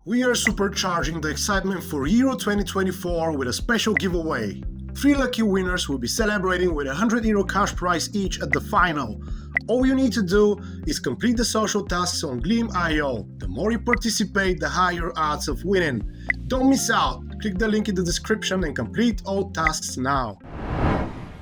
We are supercharging the excitement for Euro 2024 with a special giveaway. 3 lucky winners will be celebrating with €100 cash prize each at the final. All you need to do is complete the social tasks on 𝐿𝐴𝐻. The more you participate, the higher odds of winning. Don't miss out. Click the link in the description and complete all tasks now.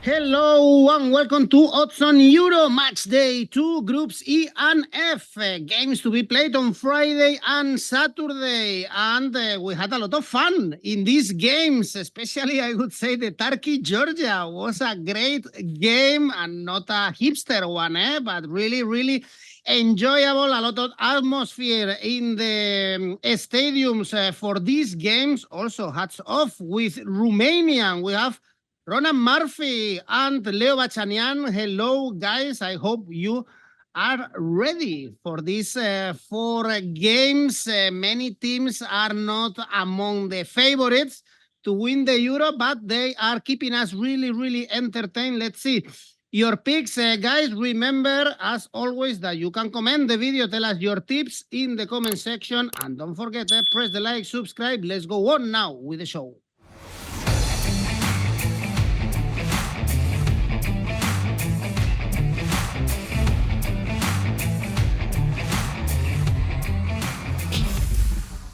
Hello and welcome to Odds On Euro Matchday 2 Groups E and F. Games to be played on Friday and Saturday. And we had a lot of fun in these games, especially I would say the Turkey-Georgia was a great game and not a hipster one, but really enjoyable, a lot of atmosphere in the stadiums for these games. Also, hats off with Romania. We have Ronan Murphy and Leo Bachanian. Hello, guys. I hope you are ready for these 4 games. Many teams are not among the favorites to win the Euro, but they are keeping us really entertained. Let's see your picks. Guys, remember, as always, that you can comment the video, tell us your tips in the comment section, and don't forget, press the like, subscribe. Let's go on now with the show.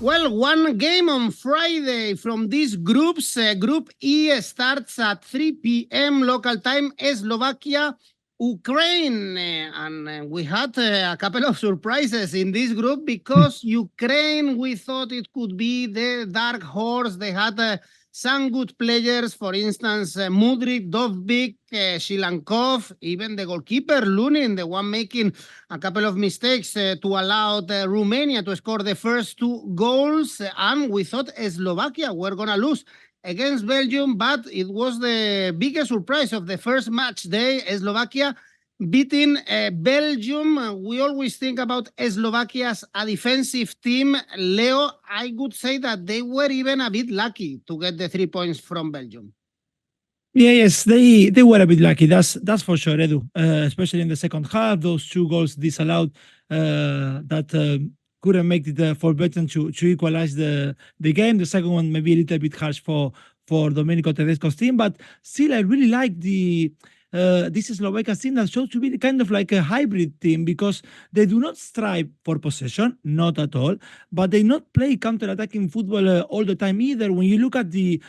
Well, one game on Friday from these groups. Group E starts at 3 p.m. local time, Slovakia, Ukraine. And we had a couple of surprises in this group because Ukraine, we thought it could be the dark horse. They had some good players, for instance, Mudryk, Dovbyk, 𝐬𝐭𝐚𝐲, even the goalkeeper, Lunin, the one making a couple of mistakes to allow Romania to score the first 2 goals. And we thought Slovakia were going to lose against Belgium, but it was the biggest surprise of the first match day, Slovakia beating Belgium. We always think about Slovakia as a defensive team. Leo, I would say that they were even a bit lucky to get the 3 points from Belgium. Yes, they were a bit lucky. That's for sure, Edu. Especially in the second half, those 2 goals disallowed that couldn't make it for Belgium to equalize the game. The second one maybe a little bit harsh for Domenico Tedesco's team, but still I really like this Slovakia team that shows to be kind of like a hybrid team because they do not strive for possession, not at all, but they not play counter-attacking football all the time either. When you look at the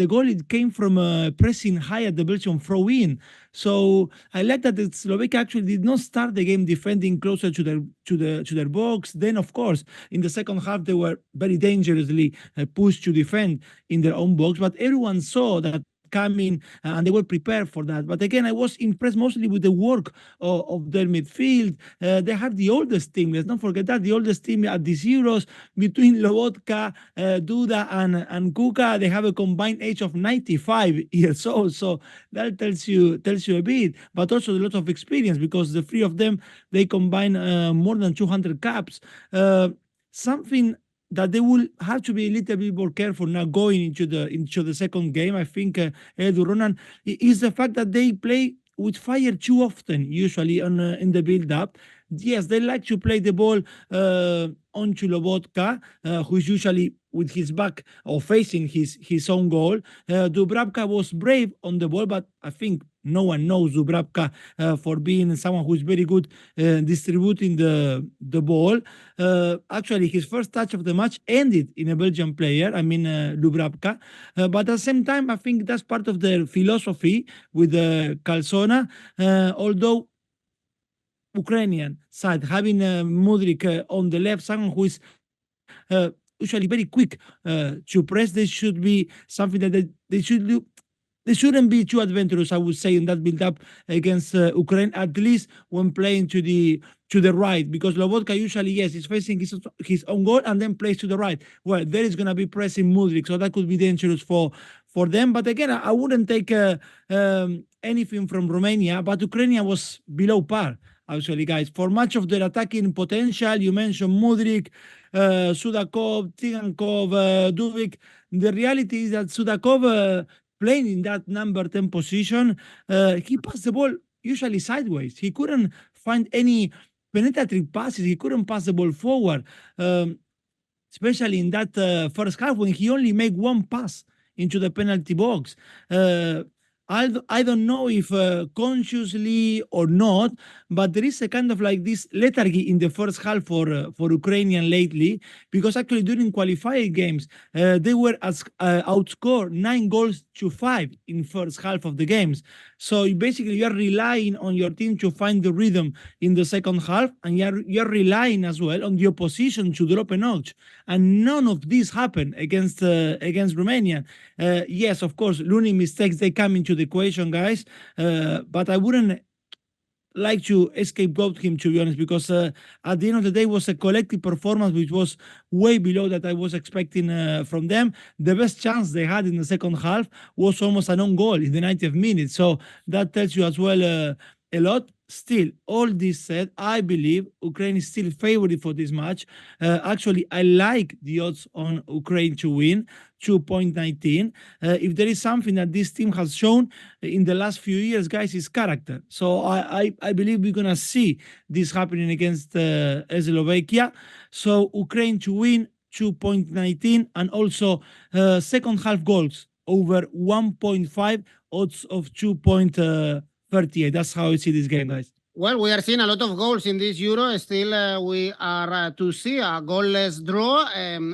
goal, it came from pressing high at the Belgian throw-in. So I like that the Slovakia actually did not start the game defending closer to their box. Then, of course, in the second half, they were very dangerously pushed to defend in their own box, but everyone saw that coming and they were prepared for that. But again, I was impressed mostly with the work of their midfield. They have the oldest team, let's not forget that, the oldest team at these Euros between Lobotka, Duda and Kuka. They have a combined age of 95 years old, so that tells you a bit, but also a lot of experience because the 3 of them, they combine more than 200 caps. Something that they will have to be a little bit more careful now going into the second game, I think, Edu, Ronan, is the fact that they play with fire too often, usually in the build-up. Yes, they like to play the ball onto Lobotka, who's usually with his back or facing his own goal. Dubravka was brave on the ball, but I think no one knows Dubravka for being someone who's very good distributing the ball. Actually, his first touch of the match ended in a Belgian player, Dubravka. But at the same time, I think that's part of their philosophy with 𝐿𝐴𝐧𝐧𝐞𝐜𝐭𝐚, although Ukrainian side having Mudryk on the left, someone who is usually very quick to press. This should be something that they should do. They shouldn't be too adventurous, I would say, in that build-up against Ukraine, at least when playing to the right, because Lobotka usually, yes, is facing his own goal and then plays to the right. Well, there is going to be pressing Mudryk, so that could be dangerous for them. But again, I wouldn't take anything from Romania, but Ukraine was below par, actually, guys. For much of their attacking potential, you mentioned Mudryk, Sudakov, Tsigankov, Dubik. The reality is that Sudakov, playing in that number 10 position, he passed the ball usually sideways. He couldn't find any penetrative passes. He couldn't pass the ball forward. especially in that first half when he only made one pass into the penalty box. I don't know if consciously or not, but there is a kind of like this lethargy in the first half for Ukrainian lately, because actually during qualifier games, they were outscored 9-5 in first half of the games. So basically you are relying on your team to find the rhythm in the second half, and you're relying as well on the opposition to drop a notch. And none of this happened against Romania. Yes, of course, learning mistakes, they come into the equation, guys, but I wouldn't like to scapegoat him, to be honest, because at the end of the day, it was a collective performance which was way below that I was expecting from them. The best chance they had in the second half was almost an own goal in the 90th minute. So that tells you as well a lot. Still, all this said, I believe Ukraine is still favored for this match. Actually, I like the odds on Ukraine to win, 2.19. If there is something that this team has shown in the last few years, guys, is character. So I believe we're going to see this happening against Slovakia. So Ukraine to win, 2.19, and also second half goals over 1.5, odds of 2.38. That's how I see this game, guys. Well, we are seeing a lot of goals in this Euro. Still, we are to see a goalless draw.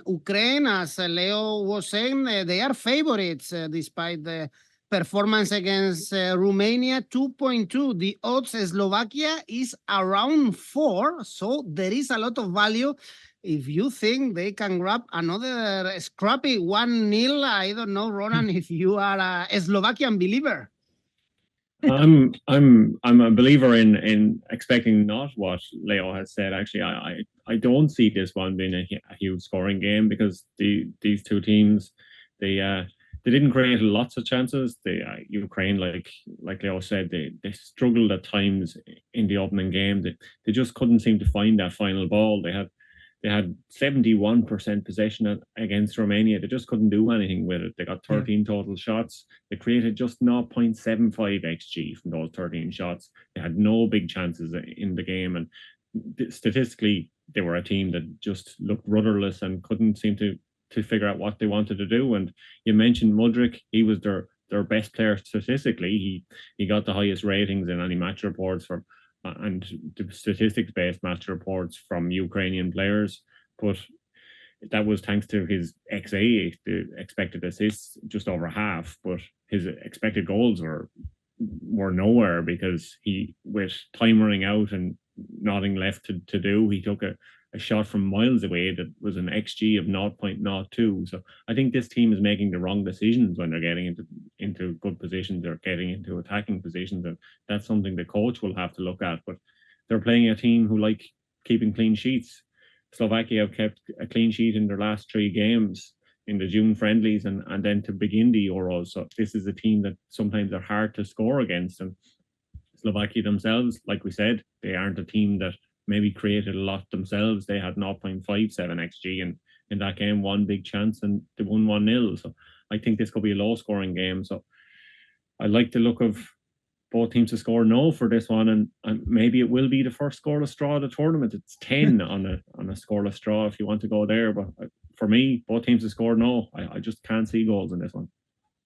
Ukraine, as Leo was saying, they are favorites despite the performance against Romania, 2.2. The odds Slovakia is around 4, so there is a lot of value. If you think they can grab another scrappy 1-0, I don't know, Ronan, if you are a Slovakian believer. I'm a believer in expecting not what Leo has said. Actually, I don't see this one being a huge scoring game, because these two teams, they didn't create lots of chances. Ukraine, like Leo said, they struggled at times in the opening game. They just couldn't seem to find that final ball. They had 71% possession against Romania. They just couldn't do anything with it. They got 13 total shots. They created just 0.75 XG from those 13 shots. They had no big chances in the game. And statistically, they were a team that just looked rudderless and couldn't seem to figure out what they wanted to do. And you mentioned Mudryk. He was their best player statistically. He got the highest ratings in any match reports and the statistics-based match reports from Ukrainian players, but that was thanks to his XA, the expected assists, just over half, but his expected goals were nowhere, because he, with time running out and nothing left to do, he took a shot from miles away that was an XG of 0.02. So I think this team is making the wrong decisions when they're getting into good positions or getting into attacking positions, and that's something the coach will have to look at. But they're playing a team who like keeping clean sheets. Slovakia have kept a clean sheet in their last 3 games in the June friendlies and then to begin the Euros. So this is a team that sometimes are hard to score against. And Slovakia themselves, like we said, they aren't a team that maybe created a lot themselves. They had 0.57 XG in that game, one big chance, and they won 1-0. So I think this could be a low scoring game. So I like the look of both teams to score no for this one, and maybe it will be the first scoreless draw of the tournament. It's 10 on a scoreless draw if you want to go there. But for me, both teams to score no. I just can't see goals in this one.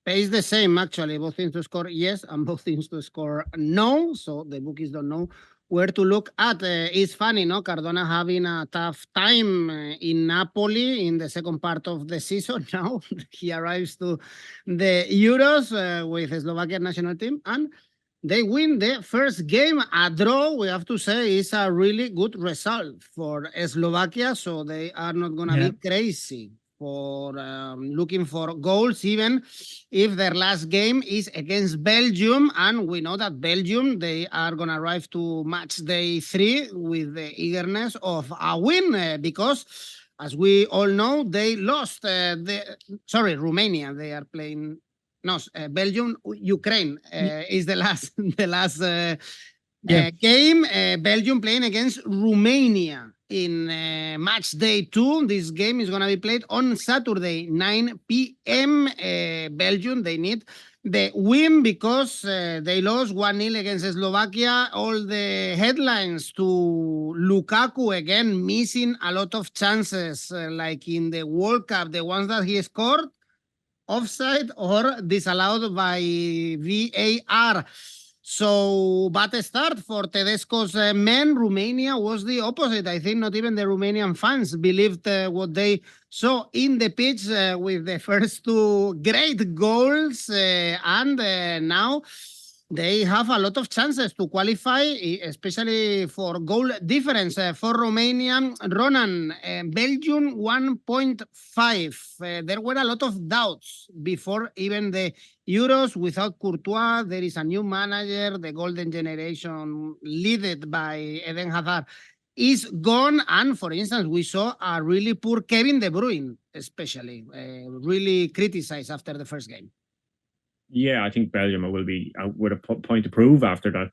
It's the same, actually. Both teams to score yes and both teams to score no. So the bookies don't know where to look at. It's funny, no? Cardona having a tough time in Napoli in the second part of the season. Now he arrives to the Euros with the Slovakian national team, and they win the first game. A draw, we have to say, is a really good result for Slovakia. So they are not going to be crazy for looking for goals, even if their last game is against Belgium. And we know that Belgium, they are going to arrive to match day 3 with the eagerness of a win, because as we all know, they lost Romania. They are playing, Belgium, Ukraine is the last game. Belgium playing against Romania in match day 2. This game is going to be played on Saturday, 9 p.m. Belgium, they need the win because they lost 1-0 against Slovakia. All the headlines to Lukaku again missing a lot of chances, like in the World Cup, the ones that he scored, offside or disallowed by VAR. So, bad start for Tedesco's men. Romania was the opposite. I think not even the Romanian fans believed what they saw in the pitch with the first two great goals. And now they have a lot of chances to qualify, especially for goal difference. For Romania, Ronan, Belgium 1.5. There were a lot of doubts before even the Euros. Without Courtois, there is a new manager. The golden generation, led by Eden Hazard, is gone. And for instance, we saw a really poor Kevin De Bruyne, especially, really criticized after the first game. Yeah, I think Belgium will be with a point to prove after that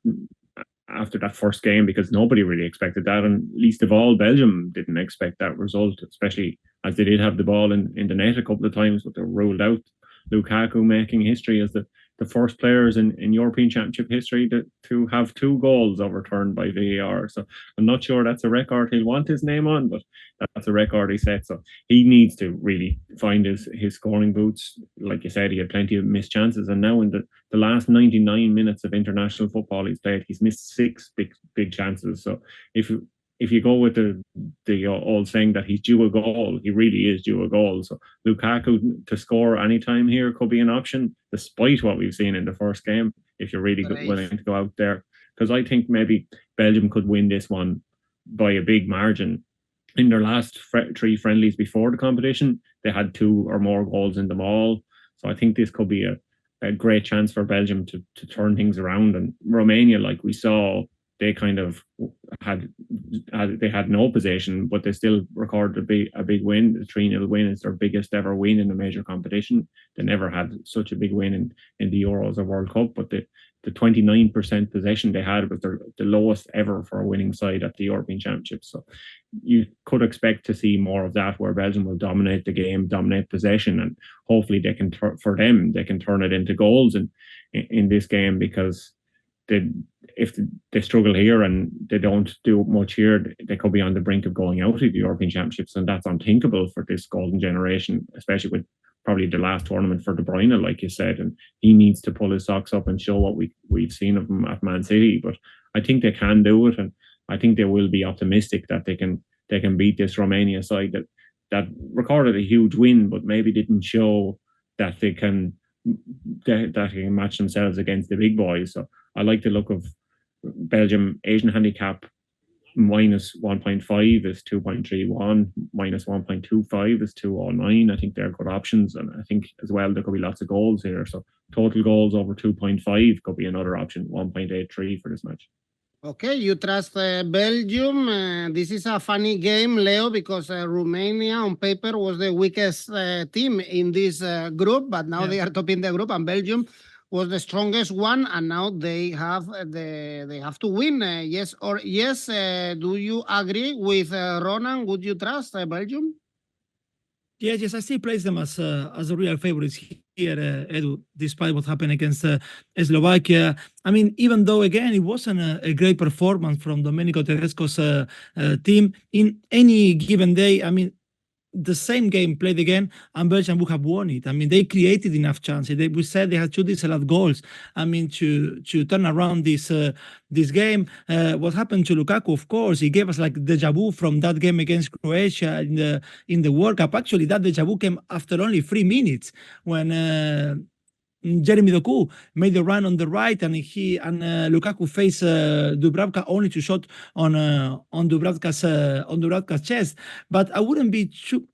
first game, because nobody really expected that, and least of all Belgium didn't expect that result, especially as they did have the ball in the net a couple of times, but they ruled out. Lukaku making history as the first players in European Championship history to have 2 goals overturned by VAR. So I'm not sure that's a record he'll want his name on, but that's a record he set. So he needs to really find his scoring boots. Like you said, he had plenty of missed chances, and now in the last 99 minutes of international football he's played, he's missed 6 big chances. So if you go with the old saying that he's due a goal, he really is due a goal. So Lukaku to score anytime here could be an option, despite what we've seen in the first game, if you're really willing to go out there. Because I think maybe Belgium could win this one by a big margin. In their last 3 friendlies before the competition, they had 2 or more goals in them all. So I think this could be a great chance for Belgium to turn things around. And Romania, like we saw, they kind of had no possession, but they still recorded a big win. The 3-0 win is their biggest ever win in a major competition. They never had such a big win in the Euros or World Cup, but the 29% possession they had was the lowest ever for a winning side at the European Championship. So you could expect to see more of that, where Belgium will dominate the game, dominate possession, and hopefully they can turn it into goals in this game, because if they struggle here and they don't do much here, they could be on the brink of going out of the European Championships, and that's unthinkable for this golden generation, especially with probably the last tournament for De Bruyne, like you said, and he needs to pull his socks up and show what we've seen of him at Man City. But I think they can do it, and I think they will be optimistic that they can beat this Romania side that recorded a huge win, but maybe didn't show that they can match themselves against the big boys. So I like the look of Belgium. Asian handicap minus 1.5 is 2.31, minus 1.25 is 209. I think they're good options, and I think as well there could be lots of goals here. So total goals over 2.5 could be another option, 1.83 for this match. Okay, you trust Belgium. This is a funny game, Leo, because Romania on paper was the weakest team in this group, but now they are topping the group, and Belgium was the strongest one, and now they have to win. Yes or yes? Do you agree with Ronan? Would you trust Belgium? Yes, I still place them as the real favorites here, Edu, despite what happened against Slovakia. I mean, even though, again, it wasn't a great performance from Domenico Tedesco's team in any given day. I mean, the same game played again, and Belgium would have won it. I mean, they created enough chances. We said they had 2 disallowed goals. I mean, to turn around this game. What happened to Lukaku? Of course, he gave us like deja vu from that game against Croatia in the World Cup. Actually, that deja vu came after only 3 minutes when Jeremy Doku made the run on the right, and Lukaku faced Dubravka only to shot on Dubravka's chest. But I wouldn't be too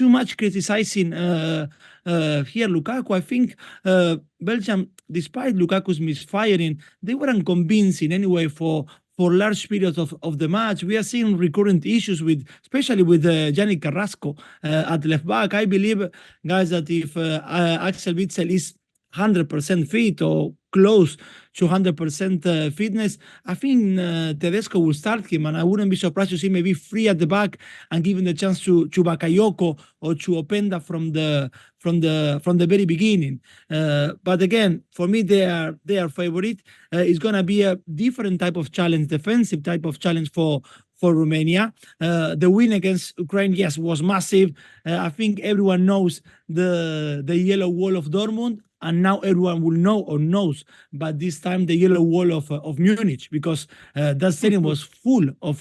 much criticizing here Lukaku. I think Belgium, despite Lukaku's misfiring, they weren't convincing anyway for large periods of the match. We are seeing recurrent issues especially with Yannick Carrasco at left back. I believe, guys, that if 𝐜𝐴𝐧𝐧𝐸 is 100% fit or close to 100% fitness. I think 𝐜𝐿𝐴𝐧𝐧𝐞𝐜 will start him, and I wouldn't be surprised to see maybe free at the back and giving the chance to Bakayoko or to Openda from the very beginning. But again, for me, they are favorite. It's gonna be a different type of challenge, defensive type of challenge for Romania. The win against Ukraine, yes, was massive. I think everyone knows the yellow wall of Dortmund, and now everyone will know or knows, but this time the yellow wall of Munich, because that stadium was full of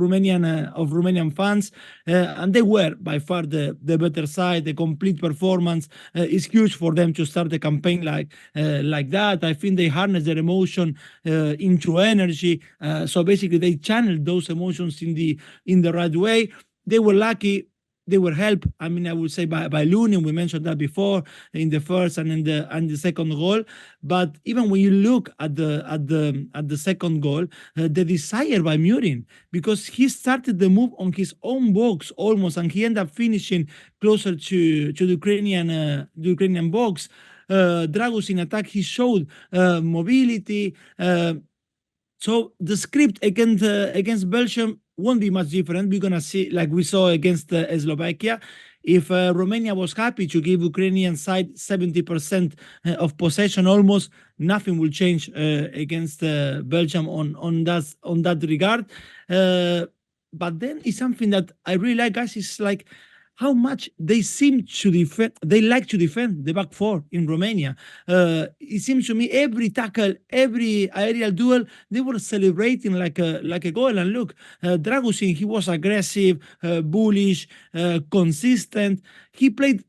Romanian fans, and they were by far the better side. The complete performance is huge for them to start the campaign like that. I think they harness their emotion into energy. So basically, they channeled those emotions in the right way. They were lucky. They were helped, I mean, I would say by Lunin. We mentioned that before in the first and in the second goal. But even when you look at the second goal, the desire by Murin, because he started the move on his own box almost, and he ended up finishing closer to the Ukrainian box. Dragus in attack, he showed mobility. So the script against Belgium won't be much different. We're gonna see, like we saw against Slovakia. If Romania was happy to give Ukrainian side 70% of possession, almost nothing will change against Belgium on that regard. But then it's something that I really like, guys. Is like how much they seem to defend. They like to defend the back four in Romania. It seems to me every tackle, every aerial duel, they were celebrating like a goal. And look, Dragusin, he was aggressive, bullish, consistent. He played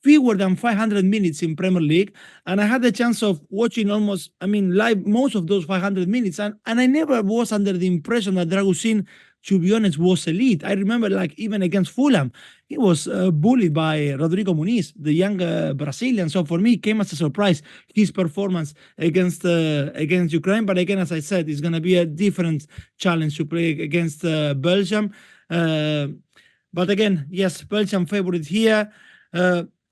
fewer than 500 minutes in Premier League, and I had the chance of watching live most of those 500 minutes, and I never was under the impression that Dragusin, to be honest, was elite. I remember, like, even against Fulham, he was bullied by Rodrigo Muniz, the young Brazilian. So for me, it came as a surprise, his performance against Ukraine. But again, as I said, it's going to be a different challenge to play against Belgium. But again, yes, Belgium favorite here.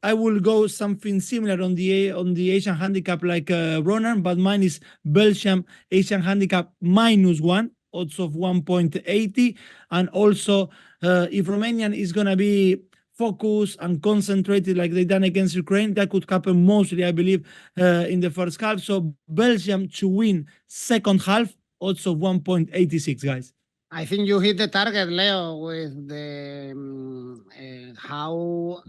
I will go something similar on the Asian handicap like Ronan, but mine is Belgium Asian handicap -1. Odds of 1.80, and also if Romanian is going to be focused and concentrated like they done against Ukraine, that could happen mostly, I believe, in the first half. So Belgium to win second half, odds of 1.86, guys. I think you hit the target, Leo, with the how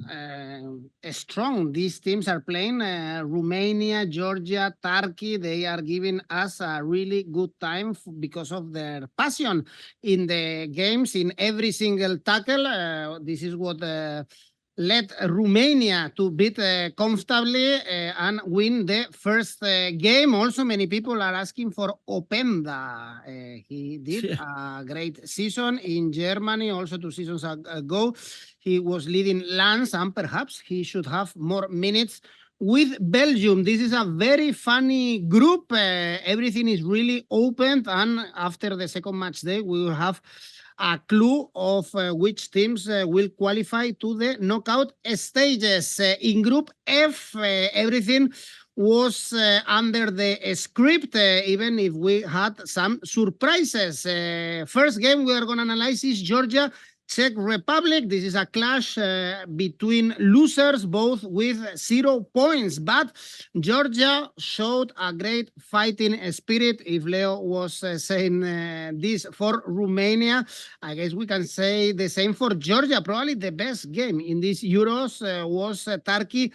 strong these teams are playing. Romania, Georgia, Turkey, they are giving us a really good time because of their passion in the games, in every single tackle. This is what led Romania to beat comfortably and win the first game. Also, many people are asking for Openda. He did a great season in Germany, also 2 seasons ago. He was leading Lens, and perhaps he should have more minutes with Belgium. This is a very funny group. Everything is really open, and after the second match day, we will have a clue of which teams will qualify to the knockout stages. In Group F, everything was under the script, even if we had some surprises. First game we are going to analyze is Georgia, Czech Republic. This is a clash between losers, both with 0 points. But Georgia showed a great fighting spirit. If Leo was saying this for Romania, I guess we can say the same for Georgia. Probably the best game in these Euros was Turkey.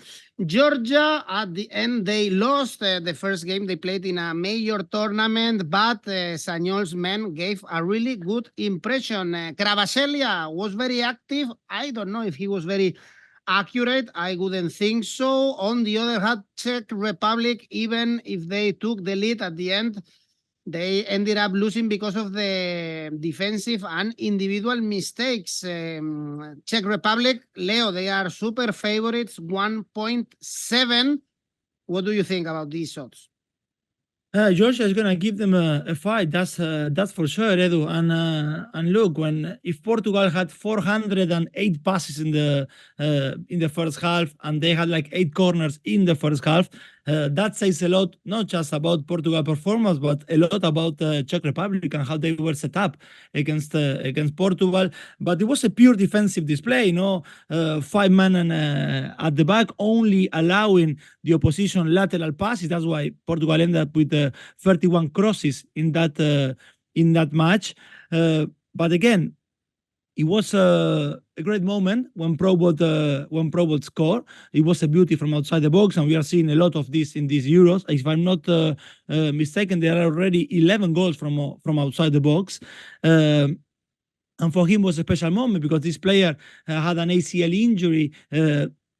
Georgia, at the end, they lost the first game they played in a major tournament, but Sagnol's men gave a really good impression. Kvaratskhelia was very active. I don't know if he was very accurate. I wouldn't think so. On the other hand, Czech Republic, even if they took the lead at the end, they ended up losing because of the defensive and individual mistakes. Czech Republic, Leo, they are super favorites, 1.7. What do you think about these odds? Georgia is gonna give them a fight. That's for sure, Edu. And look, if Portugal had 408 passes in the first half, and they had like 8 corners in the first half, that says a lot, not just about Portugal performance, but a lot about Czech Republic and how they were set up against Portugal. But it was a pure defensive display, 5 men at the back, only allowing the opposition lateral passes. That's why Portugal ended up with 31 crosses in that match. But again, it was a great moment when Provost scored. It was a beauty from outside the box, and we are seeing a lot of this in these Euros. If I'm not mistaken, there are already 11 goals from outside the box. And for him, it was a special moment because this player had an ACL injury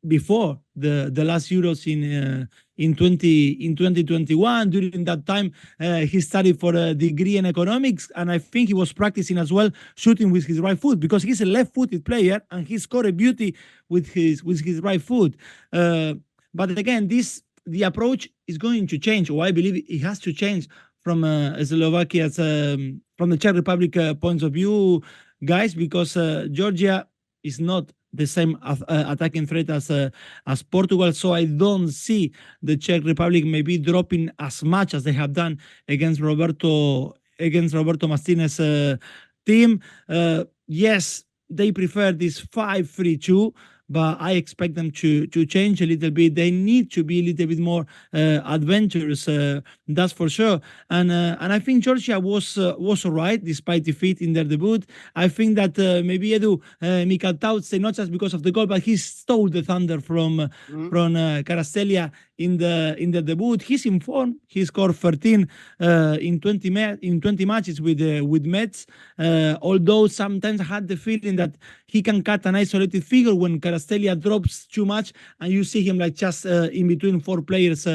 before the last Euros in 2021. During that time, he studied for a degree in economics, and I think he was practicing as well shooting with his right foot because he's a left-footed player and he scored a beauty with his right foot. But again, the approach is going to change, or I believe it has to change from Slovakia's from the Czech Republic points of view, guys, because Georgia is not the same attacking threat as Portugal, so I don't see the Czech Republic maybe dropping as much as they have done against Roberto Martinez's team. Yes, they prefer this 5-3-2, but I expect them to change a little bit. They need to be a little bit more adventurous, that's for sure. And I think Georgia was all right despite defeat in their debut. I think that maybe Edu 𝐬𝐿𝐴𝐧𝐧𝐸, not just because of the goal, but he stole the thunder from 𝐿𝐴𝐶𝐴 in the debut. He's in form. He scored 13 in 20 matches with Metz. Although sometimes I had the feeling that he can cut an isolated figure when 𝐿𝐴𝐶𝐴 drops too much, and you see him like just in between 4 players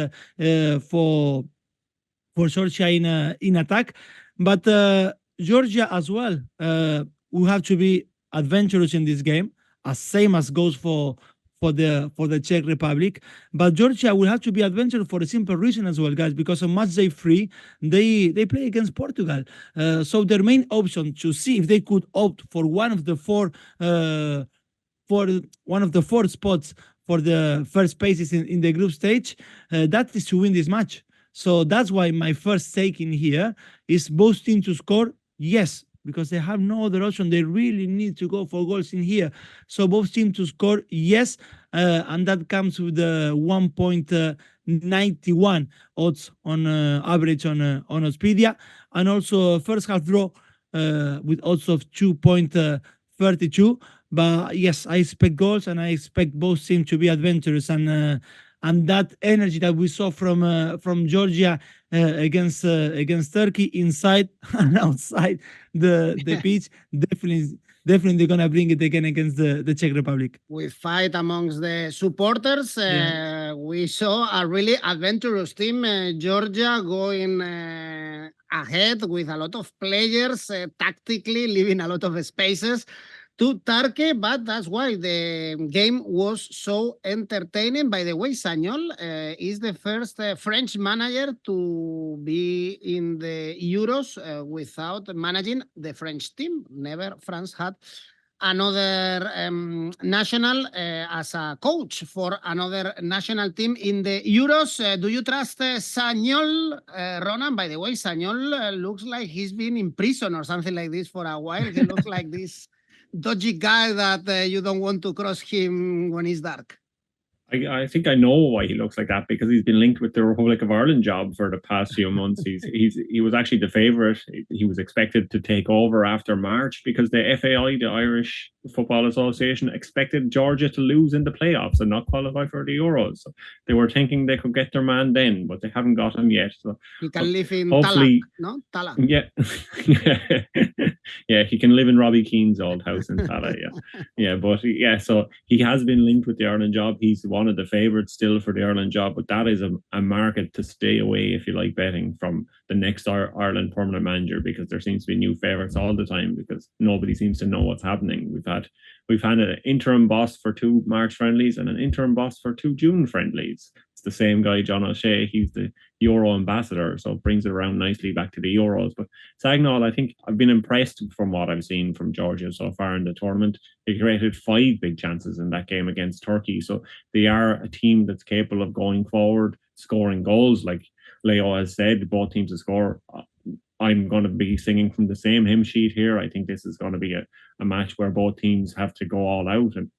for Georgia in attack. But Georgia as well will have to be adventurous in this game, same as goes for the Czech Republic. But Georgia will have to be adventurous for a simple reason as well, guys, because on Matchday 3 they play against Portugal. So their main option to see if they could opt for one of the four spots for the first places in the group stage, that is to win this match. So that's why my first take in here is both teams to score, yes, because they have no other option. They really need to go for goals in here. So both teams to score, yes, and that comes with the 1.91 odds on average on Oddspedia, and also first half draw with odds of 2.32. But yes, I expect goals, and I expect both teams to be adventurous, and that energy that we saw from Georgia against Turkey inside and outside the pitch, definitely gonna bring it again against the Czech Republic. With fight amongst the supporters, we saw a really adventurous team. Georgia going ahead with a lot of players, tactically leaving a lot of spaces to Turkey, but that's why the game was so entertaining. By the way, Sagnol is the first French manager to be in the Euros without managing the French team. Never France had another national as a coach for another national team in the Euros. Do you trust Sagnol, Ronan? By the way, Sagnol looks like he's been in prison or something like this for a while. He looks like this dodgy guy that you don't want to cross him when it's dark. I think I know why he looks like that, because he's been linked with the Republic of Ireland job for the past few months. He was actually the favourite. He was expected to take over after March because the FAI, the Irish Football Association, expected Georgia to lose in the playoffs and not qualify for the Euros. So they were thinking they could get their man then, but they haven't got him yet. So he can live in Tallaght, no? Tallaght. Yeah. Yeah, he can live in Robbie Keane's old house in Tallaght, so he has been linked with the Ireland job. He's one of the favourites still for the Ireland job, but that is a market to stay away if you like betting from the next Ireland permanent manager, because there seems to be new favourites all the time because nobody seems to know what's happening. We've had an interim boss for 2 March friendlies and an interim boss for 2 June friendlies. the same guy, John O'Shea. He's the Euro ambassador, so it brings it around nicely back to the Euros. But Sagnol, I think I've been impressed from what I've seen from Georgia so far in the tournament. They created 5 big chances in that game against Turkey, so they are a team that's capable of going forward, scoring goals. Like Leo has said, both teams to score. I'm going to be singing from the same hymn sheet here. I think this is going to be a match where both teams have to go all out, and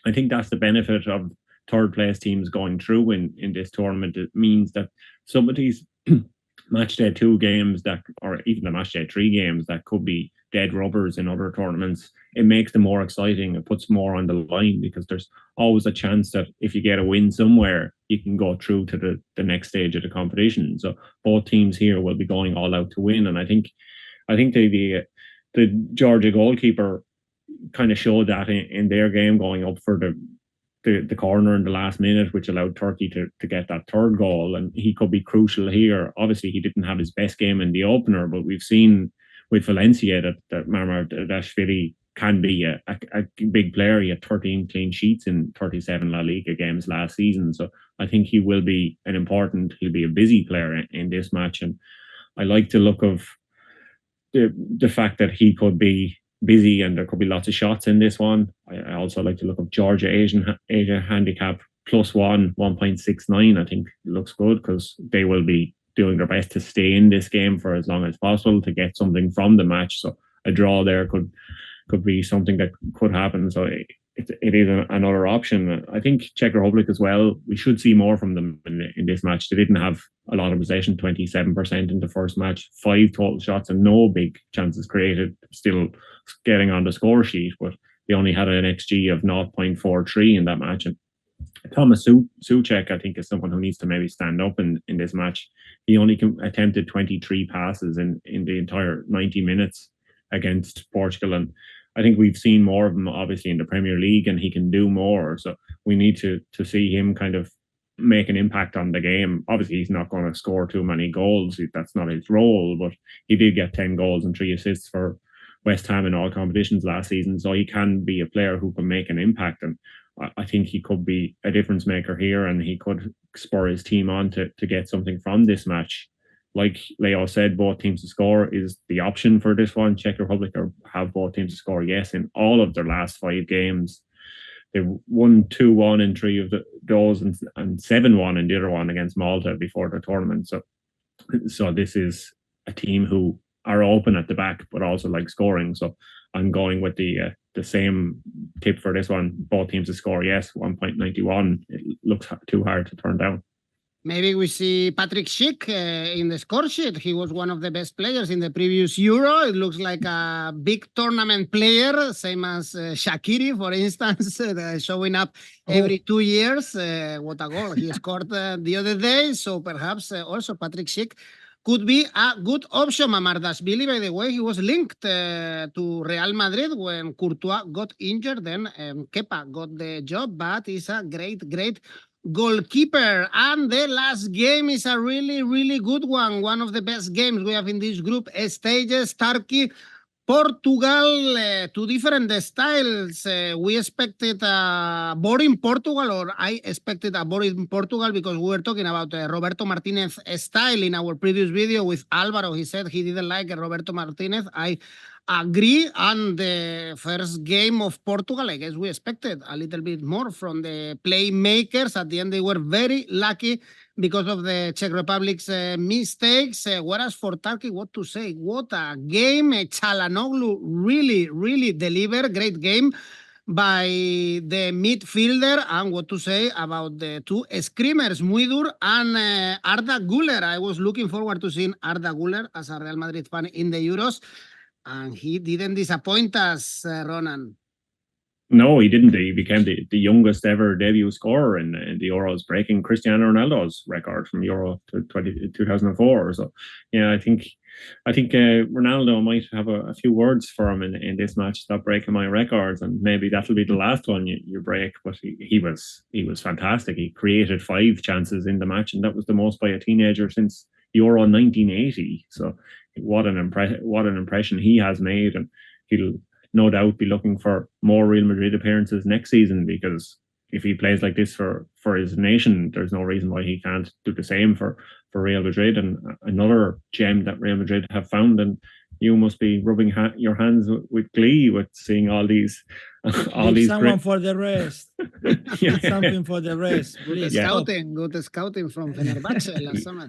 I think that's the benefit of third place teams going through in this tournament. It means that some of these Matchday 2 games or even the Matchday 3 games that could be dead rubbers in other tournaments, it makes them more exciting. It puts more on the line because there's always a chance that if you get a win somewhere, you can go through to the next stage of the competition. So both teams here will be going all out to win. And I think the Georgia goalkeeper kind of showed that in their game, going up for the corner in the last minute, which allowed Turkey to get that third goal. And he could be crucial here. Obviously, he didn't have his best game in the opener, but we've seen with Valencia that Marmardashvili can be a big player. He had 13 clean sheets in 37 La Liga games last season. So I think he will be he'll be a busy player in this match. And I like the look of the fact that he could be busy and there could be lots of shots in this one. I also like to look up Georgia Asia handicap +1, 1.69. I think it looks good because they will be doing their best to stay in this game for as long as possible to get something from the match. So a draw there could be something that could happen. So it is another option. I think Czech Republic as well, we should see more from them in this match. They didn't have a lot of possession, 27% in the first match, 5 total shots and no big chances created, still getting on the score sheet, but they only had an XG of 0.43 in that match. And Thomas Souček, I think, is someone who needs to maybe stand up in this match. He only attempted 23 passes in the entire 90 minutes against Portugal. And I think we've seen more of him, obviously, in the Premier League, and he can do more. So we need to see him kind of make an impact on the game. Obviously, he's not going to score too many goals. That's not his role, but he did get 10 goals and 3 assists for West Ham in all competitions last season. So he can be a player who can make an impact. And I think he could be a difference maker here, and he could spur his team on to get something from this match. Like Leo said, both teams to score is the option for this one. Czech Republic have both teams to score, yes, in all of their last 5 games. They won 2-1 in 3 of those and 7-1 in the other one against Malta before the tournament. So this is a team who are open at the back, but also like scoring. So I'm going with the same tip for this one. Both teams to score, yes, 1.91. It looks too hard to turn down. Maybe we see Patrick Schick in the score sheet. He was one of the best players in the previous Euro. It looks like a big tournament player, same as Shaqiri, for instance, showing up every 2 years. What a goal he scored the other day. So perhaps also Patrick Schick could be a good option. Mamardashvili, by the way, he was linked to Real Madrid when Courtois got injured. Then Kepa got the job, but he's a great goalkeeper. And the last game is a really, really good one. One of the best games we have in this group stages. Turkey, Portugal, 2 different styles. We expected a boring Portugal, or I expected a boring Portugal, because we were talking about Roberto Martinez style in our previous video with Alvaro. He said he didn't like Roberto Martinez. I agree. And the first game of Portugal, I guess we expected a little bit more from the playmakers. At the end, they were very lucky because of the Czech Republic's mistakes. Whereas for Turkey, what to say? What a game. Çalhanoğlu really delivered. Great game by the midfielder. And what to say about the 2 screamers, Muidur and Arda Güler. I was looking forward to seeing Arda Güler as a Real Madrid fan in the Euros. And he didn't disappoint us, Ronan. No, he didn't. He became the youngest ever debut scorer in the Euros, breaking Cristiano Ronaldo's record from Euro 2004. So, yeah, I think Ronaldo might have a few words for him in this match. Stop breaking my records, and maybe that'll be the last one you break. But he was fantastic. He created 5 chances in the match, and that was the most by a teenager since Euro 1980. So what an impression he has made, and he'll no doubt be looking for more Real Madrid appearances next season, because if he plays like this for his nation, there's no reason why he can't do the same for Real Madrid. And another gem that Real Madrid have found, and you must be rubbing your hands with glee with seeing all these someone for the rest. Yeah. Something for the rest. Good scouting from Fenerbahce last summer.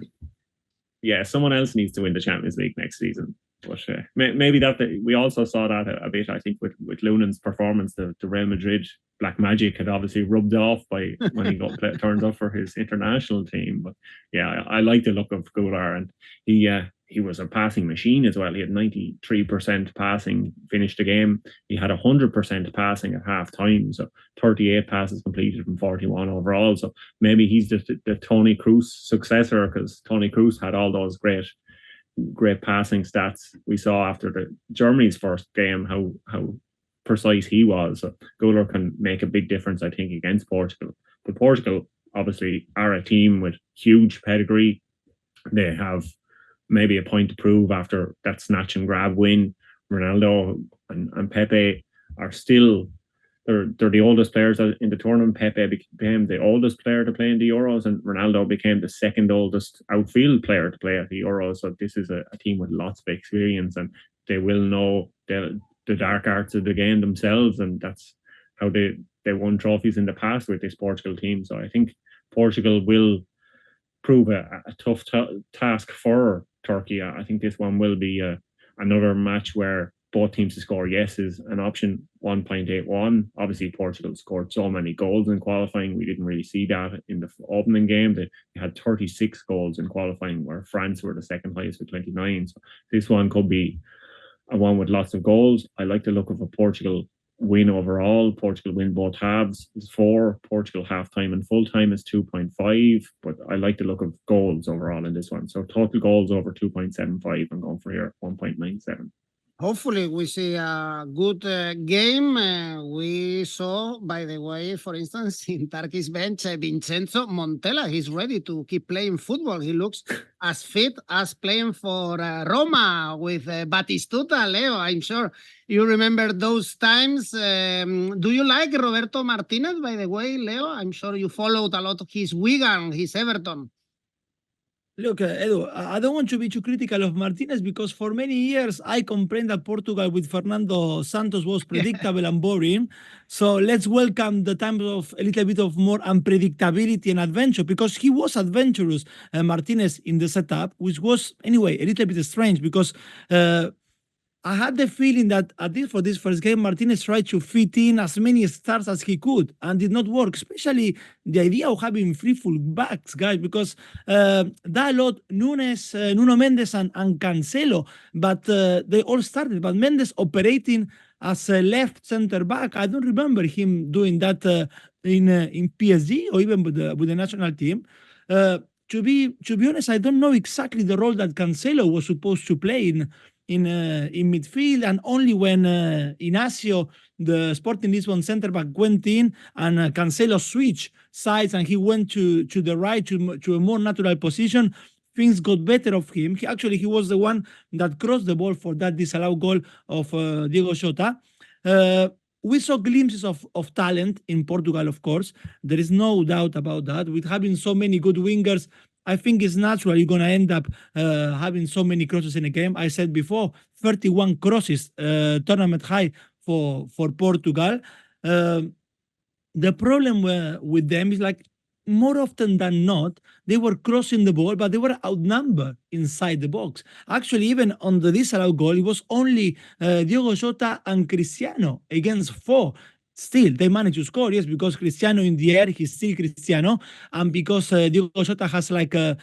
Yeah, someone else needs to win the Champions League next season. But maybe we also saw that a bit, I think, with Lunan's performance. The Real Madrid black magic had obviously rubbed off by when he turns up for his international team. But yeah, I like the look of 𝐿𝐴, and he was a passing machine as well. He had 93% passing, finished the game. He had 100% passing at half time. So 38 passes completed from 41 overall. So maybe he's the Toni Kroos successor, because Toni Kroos had all those great passing stats. We saw after Germany's first game how precise he was. So 𝐿𝐴 can make a big difference, I think, against Portugal. But Portugal obviously are a team with huge pedigree. They have maybe a point to prove after that snatch and grab win. Ronaldo and Pepe are still they're the oldest players in the tournament. Pepe became the oldest player to play in the Euros, and Ronaldo became the second oldest outfield player to play at the Euros. So this is a team with lots of experience, and they will know the dark arts of the game themselves, and that's how they won trophies in the past with this Portugal team. So I think Portugal will prove a tough task for Turkey. I think this one will be another match where both teams to score yes is an option. 1.81. Obviously, Portugal scored so many goals in qualifying. We didn't really see that in the opening game. They had 36 goals in qualifying, where France were the second highest with 29. So this one could be a one with lots of goals. I like the look of a Portugal win overall. Portugal win both halves is 4. Portugal half-time and full-time is 2.5. But I like the look of goals overall in this one. So total goals over 2.75. I'm going for here 1.97. Hopefully we see a good game. We saw, by the way, for instance, in Turkey's bench, Vincenzo Montella. He's ready to keep playing football. He looks as fit as playing for Roma with Batistuta. Leo, I'm sure you remember those times. Do you like Roberto Martinez, by the way, Leo? I'm sure you followed a lot of his Wigan, his Everton. Look, Edu, I don't want to be too critical of Martinez, because for many years I complained that Portugal with Fernando Santos was predictable and boring. So let's welcome the time of a little bit of more unpredictability and adventure, because he was adventurous, Martinez, in the setup, which was, anyway, a little bit strange, because I had the feeling that at least for this first game, Martinez tried to fit in as many stars as he could and did not work, especially the idea of having 3 full backs, guys, because Dalot, Nunes, Nuno Mendes and Cancelo, but they all started. But Mendes operating as a left center back, I don't remember him doing that in PSG or even with the national team. To be honest, I don't know exactly the role that Cancelo was supposed to play in midfield, and only when Inacio, the Sporting Lisbon centre back, went in and Cancelo switched sides and he went to the right to a more natural position, things got better of him. He was the one that crossed the ball for that disallowed goal of Diogo Jota. We saw glimpses of talent in Portugal, of course. There is no doubt about that. With having so many good wingers, I think it's natural you're going to end up having so many crosses in a game. I said before, 31 crosses, tournament high for Portugal. The problem with them is, like, more often than not, they were crossing the ball, but they were outnumbered inside the box. Actually, even on the disallowed goal, it was only Diogo Jota and Cristiano against 4. Still, they managed to score, yes, because Cristiano in the air, he's still Cristiano, and because Diogo Jota has like a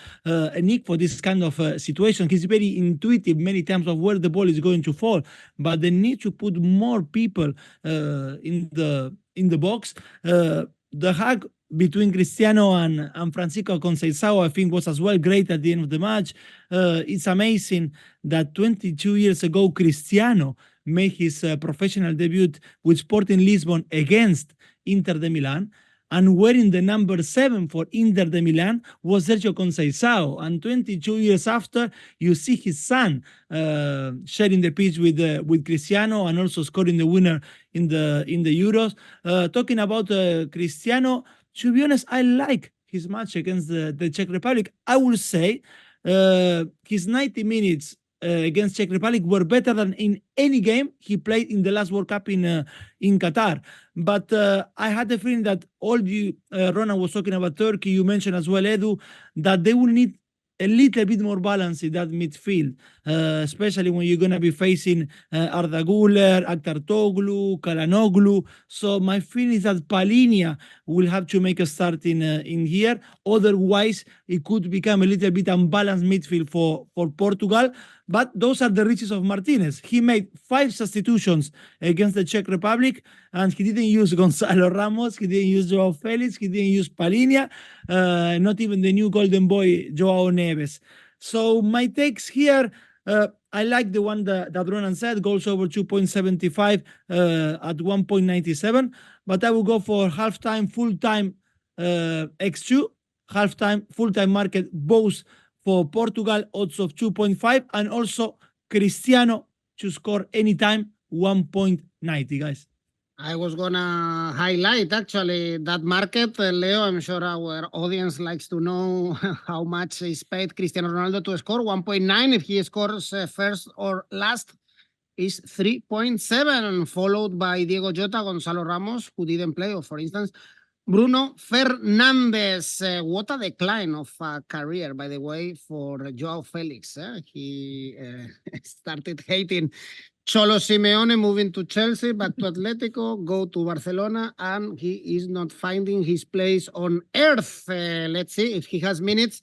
nick for this kind of situation. He's very intuitive many times of where the ball is going to fall, but they need to put more people in the box. The hug between Cristiano and Francisco 𝐬𝐭𝐴, I think, was as well great at the end of the match. It's amazing that 22 years ago, Cristiano made his professional debut with Sporting Lisbon against Inter de Milan. and wearing the number 7 for Inter de Milan was 𝐬𝐭𝐚𝐲. And 22 years after, you see his son sharing the pitch with Cristiano and also scoring the winner in the Euros. Talking about Cristiano, to be honest, I like his match against the Czech Republic. I will say his 90 minutes against Czech Republic were better than in any game he played in the last World Cup in Qatar. But I had the feeling that Ronan was talking about Turkey, you mentioned as well, Edu, that they will need a little bit more balance in that midfield, especially when you're going to be facing Arda Güler, Aktartoglu, Kalanoglu. So my feeling is that Palhinha will have to make a start in here. Otherwise, it could become a little bit unbalanced midfield for Portugal. But those are the riches of Martinez. He made 5 substitutions against the Czech Republic, and he didn't use Gonzalo Ramos, he didn't use Joao Felix, he didn't use Palhinha, not even the new golden boy, Joao Neves. So my takes here, I like the one that Ronan said, goals over 2.75 at 1.97, but I will go for halftime, full-time 𝐿2, halftime, full-time market, both for Portugal, odds of 2.5, and also Cristiano to score anytime, 1.90, guys. I was gonna highlight actually that market, Leo. I'm sure our audience likes to know how much is paid Cristiano Ronaldo to score. 1.9 if he scores first or last is 3.7, followed by Diego Jota, Gonzalo Ramos, who didn't play, or for instance, Bruno Fernandes. What a decline of a career, by the way, for Joao Felix. He started hating Cholo Simeone, moving to Chelsea, back to Atletico, go to Barcelona, and he is not finding his place on earth. Let's see if he has minutes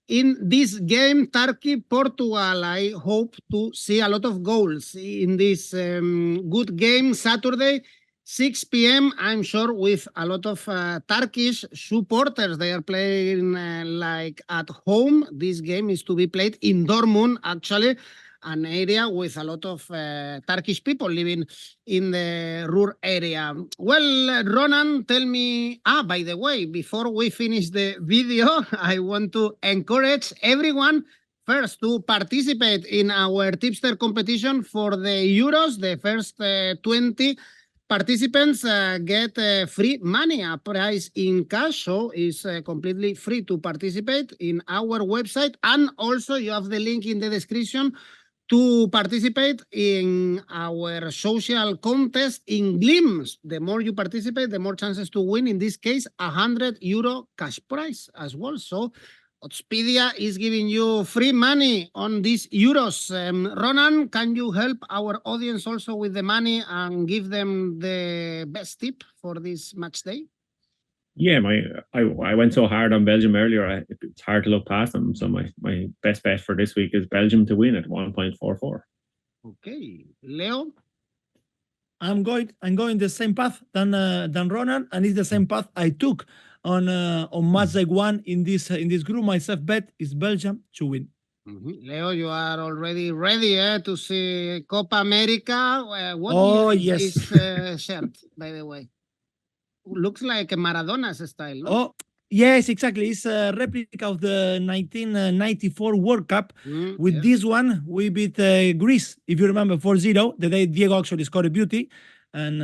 in this game. Turkey-Portugal, I hope to see a lot of goals in this good game Saturday. 6 p.m., I'm sure, with a lot of Turkish supporters. They are playing like at home. This game is to be played in Dortmund, actually, an area with a lot of Turkish people living in the rural area. Well, Ronan, tell me, by the way, before we finish the video, I want to encourage everyone first to participate in our tipster competition for the Euros. The first 20 participants get free money, a prize in cash, so it's completely free to participate in our website. And also you have the link in the description to participate in our social contest in glimpse. The more you participate, the more chances to win, in this case, €100 cash prize as well. So Oddspedia is giving you free money on these Euros. Ronan, can you help our audience also with the money and give them the best tip for this match day? Yeah, I went so hard on Belgium earlier, it's hard to look past them. So my best bet for this week is Belgium to win at 1.44. Okay, Leo? I'm going the same path than Ronan, and it's the same path I took on Matchday 1 in this group. My safe bet is Belgium to win. Leo, you are already ready to see Copa America. What is this shirt, by the way? Looks like Maradona's style, no? Oh, yes, exactly. It's a replica of the 1994 World Cup. With this one, we beat Greece, if you remember, 4-0. The day Diego actually scored a beauty. And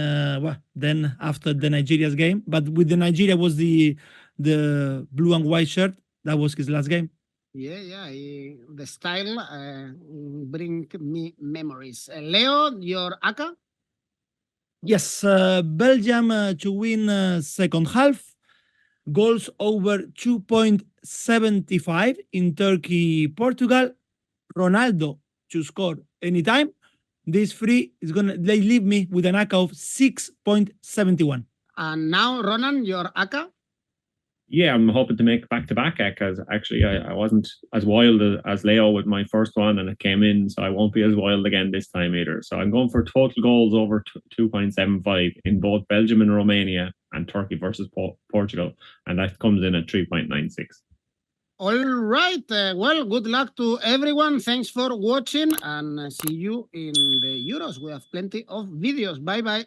then after the Nigeria's game. But with the Nigeria was the blue and white shirt. That was his last game. Yeah. The style bring me memories. Leo, your ACCA? Yes, Belgium to win second half. Goals over 2.75 in Turkey-Portugal. Ronaldo to score anytime. This free is they leave me with an ACCA of 6.71. And now, Ronan, your ACCA? Yeah, I'm hoping to make back-to-back because actually I wasn't as wild as Leo with my first one, and it came in, so I won't be as wild again this time either. So I'm going for total goals over 2.75 in both Belgium and Romania and Turkey versus Portugal, and that comes in at 3.96. All right. Well, good luck to everyone. Thanks for watching, and see you in the Euros. We have plenty of videos. Bye-bye.